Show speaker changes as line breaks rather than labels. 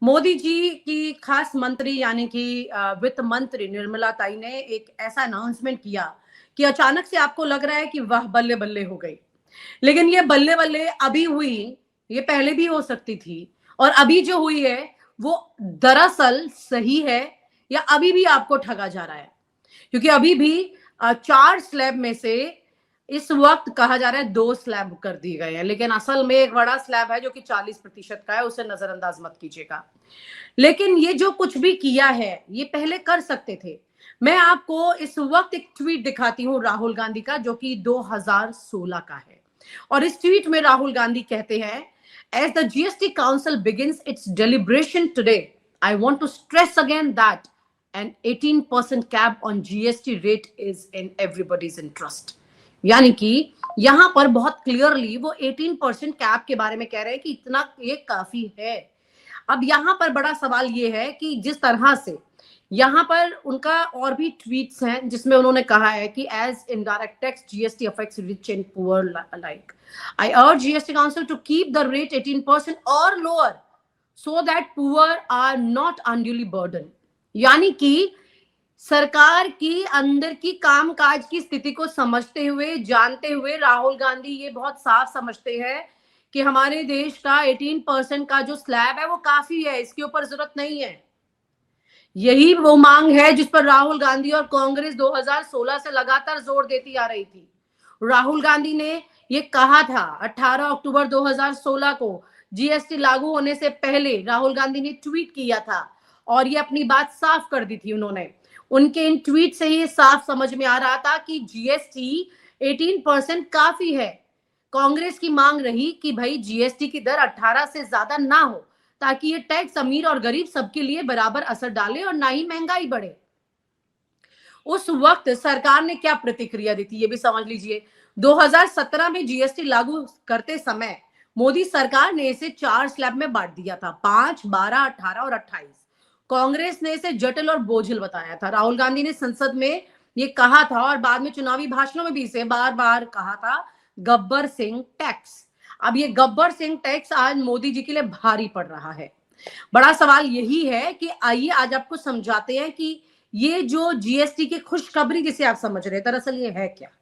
मोदी जी की खास मंत्री यानी कि वित्त मंत्री निर्मला ताई ने एक ऐसा अनाउंसमेंट किया कि अचानक से आपको लग रहा है कि वाह बल्ले बल्ले हो गई। लेकिन ये बल्ले बल्ले अभी हुई, ये पहले भी हो सकती थी। और अभी जो हुई है वो दरअसल सही है या अभी भी आपको ठगा जा रहा है? क्योंकि अभी भी 4 स्लैब में से इस वक्त कहा जा रहा है 2 स्लैब कर दिए गए हैं, लेकिन असल में एक बड़ा स्लैब है जो कि 40% का है, उसे नजरअंदाज मत कीजिएगा। लेकिन ये जो कुछ भी किया है ये पहले कर सकते थे। मैं आपको इस वक्त एक ट्वीट दिखाती हूँ राहुल गांधी का, जो कि 2016 का है। और इस ट्वीट में राहुल गांधी कहते हैं, as the GST council begins its deliberation today, I want to stress again that an 18% cap on GST rate is in everybody's interest. यानी कि यहां पर बहुत क्लियरली वो 18% कैप के बारे में कह रहे हैं कि इतना ये काफी है। अब यहां पर बड़ा सवाल ये है कि जिस तरह से यहां पर उनका और भी ट्वीट्स हैं जिसमें उन्होंने कहा है कि as indirect tax GST affects rich and poor like, I urge GST council to keep the rate 18% और lower so that poor are not unduly burden. यानी कि सरकार की अंदर की कामकाज की स्थिति को समझते हुए, जानते हुए राहुल गांधी ये बहुत साफ समझते हैं कि हमारे देश का 18% का जो स्लैब है वो काफी है, इसके ऊपर जरूरत नहीं है। यही वो मांग है जिस पर राहुल गांधी और कांग्रेस 2016 से लगातार जोर देती आ रही थी। राहुल गांधी ने ये कहा था 18 अक्टूबर 2016 को, जीएसटी लागू होने से पहले राहुल गांधी ने ट्वीट किया था और ये अपनी बात साफ कर दी थी उन्होंने। उनके इन ट्वीट से ये साफ समझ में आ रहा था कि जीएसटी 18% काफी है। कांग्रेस की मांग रही कि भाई जीएसटी की दर 18 से ज्यादा ना हो, ताकि ये टैक्स अमीर और गरीब सबके लिए बराबर असर डाले और ना ही महंगाई बढ़े। उस वक्त सरकार ने क्या प्रतिक्रिया दी थी ये भी समझ लीजिए। 2017 में जीएसटी लागू करते समय मोदी सरकार ने इसे 4 स्लैब में बांट दिया था, 5, 12, 18 और 28। कांग्रेस ने इसे जटिल और बोझिल बताया था। राहुल गांधी ने संसद में ये कहा था और बाद में चुनावी भाषणों में भी इसे बार बार कहा था, गब्बर सिंह टैक्स। अब ये गब्बर सिंह टैक्स आज मोदी जी के लिए भारी पड़ रहा है। बड़ा सवाल यही है कि आइए आज आपको समझाते हैं कि ये जो जीएसटी की खुशखबरी जिसे आप समझ रहे हैं दरअसल ये है क्या।